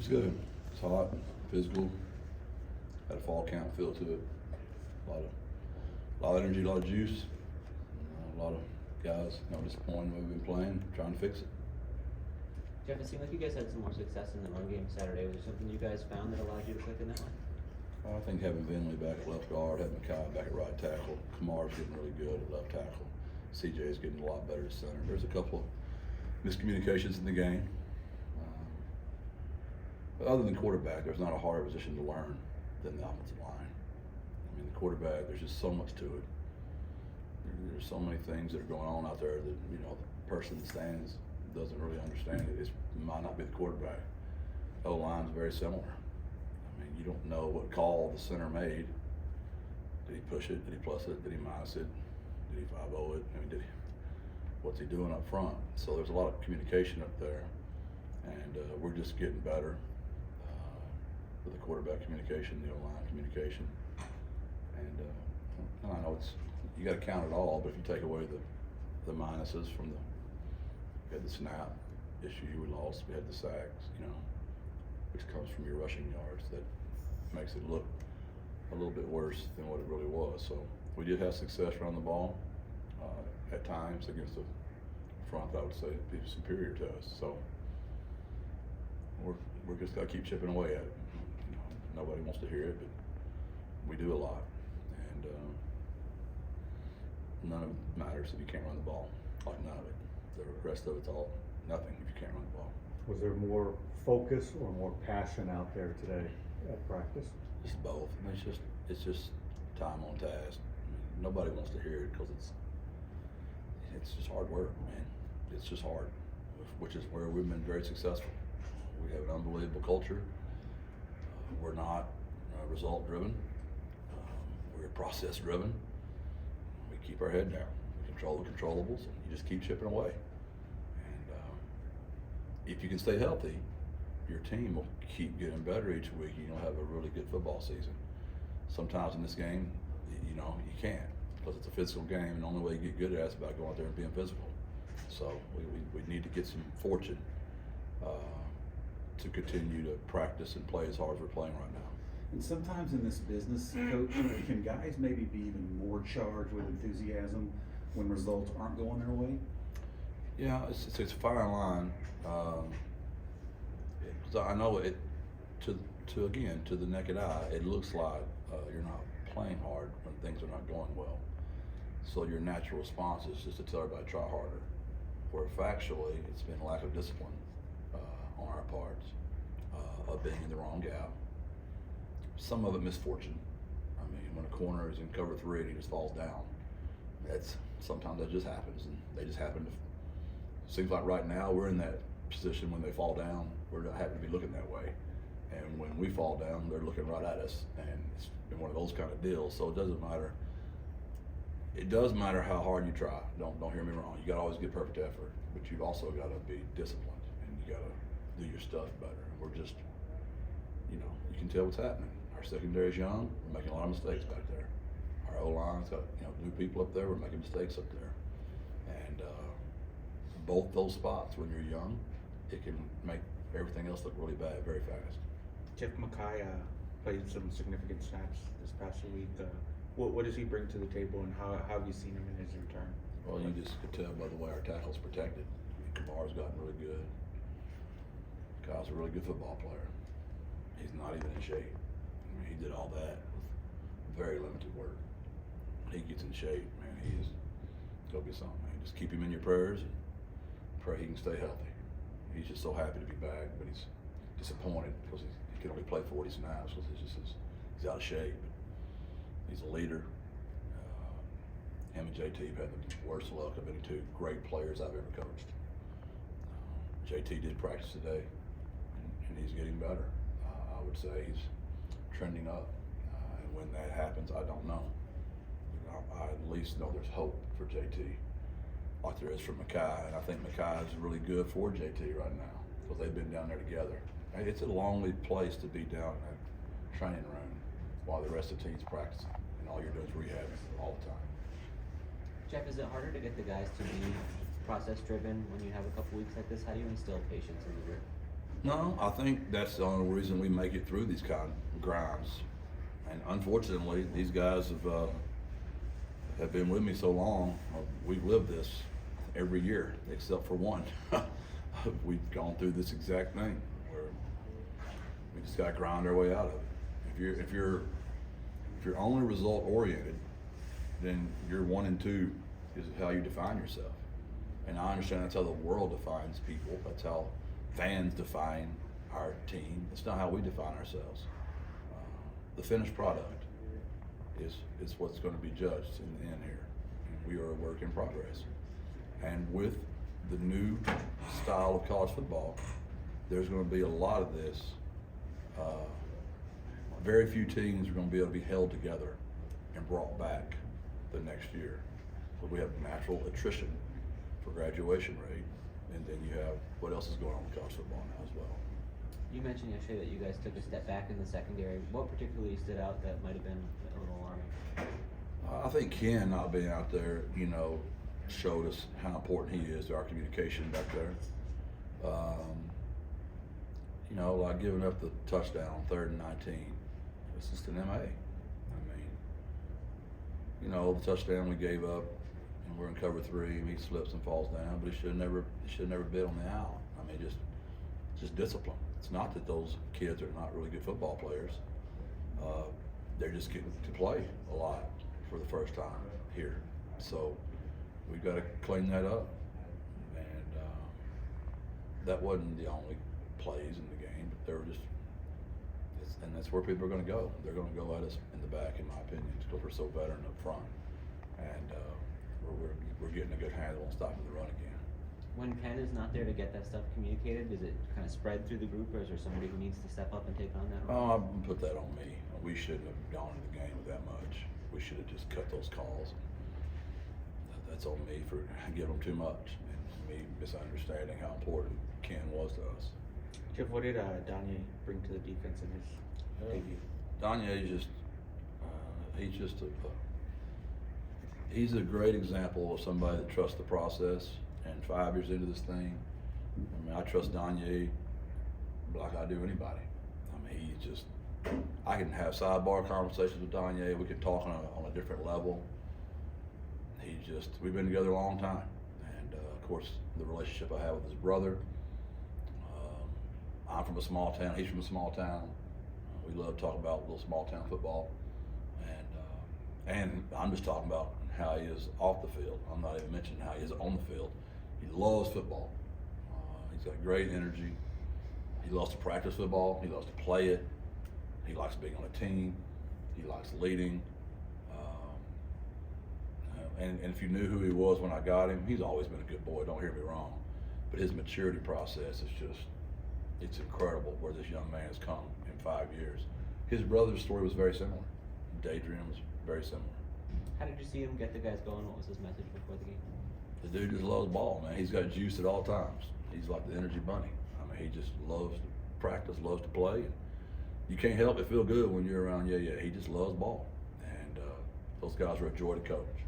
It's good. It's hot, physical. Had a fall count feel to it. A lot of energy, a lot of juice. A lot of guys disappointed the way we've been playing, trying to fix it. Jeff, it seemed like you guys had some more success in the run game Saturday. Was there something you guys found that allowed you to click in that way? I think having Vinley back at left guard, having Kai back at right tackle, Kamar's getting really good at left tackle. CJ's getting a lot better at center. There's a couple of miscommunications in the game. But other than quarterback, there's not a harder position to learn than the offensive line. I mean, the quarterback, there's just so much to it. There's so many things that are going on out there that, the person in the stands doesn't really understand it. It might not be the quarterback. O-line's very similar. I mean, you don't know what call the center made. Did he push it? Did he plus it? Did he minus it? Did he 5-0 it? I mean, what's he doing up front? So there's a lot of communication up there, and we're just getting better with the quarterback communication, the O-line communication, and I know you got to count it all, but if you take away the minuses from we had the snap issue we lost, we had the sacks, which comes from your rushing yards, that makes it look a little bit worse than what it really was. So we did have success around the ball at times against the front that I would say be superior to us. So we're just got to keep chipping away at it. Nobody wants to hear it, but we do a lot, and none of it matters if you can't run the ball. Like none of it. The rest of it's all nothing if you can't run the ball. Was there more focus or more passion out there today at practice? It's both. I mean, it's just time on task. I mean, nobody wants to hear it because it's just hard work, man. It's just hard, which is where we've been very successful. We have an unbelievable culture. We're not result driven. We're process driven. We keep our head down. We control the controllables, and you just keep chipping away. And if you can stay healthy, your team will keep getting better each week. You'll have a really good football season. Sometimes in this game, you can't, because it's a physical game, and the only way you get good at it is about going out there and being physical. So we need to get some fortune to continue to practice and play as hard as we're playing right now. And sometimes in this business, Coach, can guys maybe be even more charged with enthusiasm when results aren't going their way? Yeah, it's a fine line. I know it. To the naked eye, it looks like you're not playing hard when things are not going well. So your natural response is just to tell everybody try harder. Where factually, it's been lack of discipline on our parts, of being in the wrong gap. Some of it misfortune. I mean, when a corner is in cover 3 and he just falls down, sometimes that just happens, and they just happen to. Seems like right now we're in that position when they fall down, we're not happen to be looking that way, and when we fall down, they're looking right at us, and it's been one of those kind of deals. So it doesn't matter. It does matter how hard you try. Don't hear me wrong. You got to always give perfect effort, but you've also got to be disciplined, and you got to do your stuff better. And we're just, you can tell what's happening. Our secondary is young. We're making a lot of mistakes back there. Our O-line's got new people up there. We're making mistakes up there, and both those spots, when you're young, it can make everything else look really bad very fast. Jeff Mackay played some significant snaps this past week. What does he bring to the table, and how have you seen him in his return? Well, you just could tell by the way our tackle's protected. Kamar's gotten really good. Kyle's a really good football player. He's not even in shape. I mean, he did all that with very limited work. When he gets in shape, man, he's gonna be something, man. Just keep him in your prayers and pray he can stay healthy. He's just so happy to be back, but he's disappointed because he can only play 40 snaps because he's out of shape. He's a leader. Him and JT have had the worst luck of any two great players I've ever coached. JT did practice today, and he's getting better. I would say he's trending up, and when that happens, I don't know. I at least know there's hope for JT, like there is for Mackay, and I think Mackay is really good for JT right now because they've been down there together. It's a lonely place to be down in a training room while the rest of the team's practicing, and all you're doing is rehabbing all the time. Jeff, is it harder to get the guys to be process driven when you have a couple weeks like this? How do you instill patience in the group? No, I think that's the only reason we make it through these kind of grinds. And unfortunately, these guys have been with me so long. We've lived this every year, except for one. We've gone through this exact thing where we just got to grind our way out of it. If you're only result oriented, then your 1 and 2 is how you define yourself. And I understand that's how the world defines people. That's how fans define our team. It's not how we define ourselves. The finished product is what's going to be judged in the end here. And we are a work in progress. And with the new style of college football, there's going to be a lot of this. Very few teams are going to be able to be held together and brought back the next year. So we have natural attrition for graduation rate, and then you have what else is going on with college football now as well. You mentioned yesterday that you guys took a step back in the secondary. What particularly stood out that might have been a little alarming? I think Ken not being out there, showed us how important he is to our communication back there. Like giving up the touchdown on 3rd and 19. It's just an MA. The touchdown we gave up, and we're in cover 3, and he slips and falls down, but he should have never bid on the out. Just discipline. It's not that those kids are not really good football players. They're just getting to play a lot for the first time here. So we've got to clean that up. And that wasn't the only plays in the game, but there were just, and that's where people are going to go. They're going to go at us in the back, in my opinion, because we're so veteran up front. And we're getting a good handle on stopping the run again. When Ken is not there to get that stuff communicated, does it kind of spread through the group, or is there somebody who needs to step up and take on that role? Oh, I wouldn't put that on me. We shouldn't have gone into the game with that much. We should have just cut those calls. That's on me for giving them too much, and me misunderstanding how important Ken was to us. Jeff, what did Danye bring to the defense in his debut? Danye he's a great example of somebody that trusts the process. And 5 years into this thing, I trust Danye like I do anybody. I can have sidebar conversations with Danye. We can talk on a different level. We've been together a long time. And of course, the relationship I have with his brother. I'm from a small town, he's from a small town. We love talking about little small town football. And I'm just talking about how he is off the field. I'm not even mentioning how he is on the field. He loves football. He's got great energy. He loves to practice football. He loves to play it. He likes being on a team. He likes leading. And if you knew who he was when I got him, he's always been a good boy, don't hear me wrong. But his maturity process is it's incredible where this young man has come in 5 years. His brother's story was very similar. Daydream was very similar. How did you see him get the guys going? What was his message before the game? The dude just loves ball, man. He's got juice at all times. He's like the energy bunny. He just loves to practice, loves to play. And you can't help but feel good when you're around. Yeah. He just loves ball. And those guys are a joy to coach.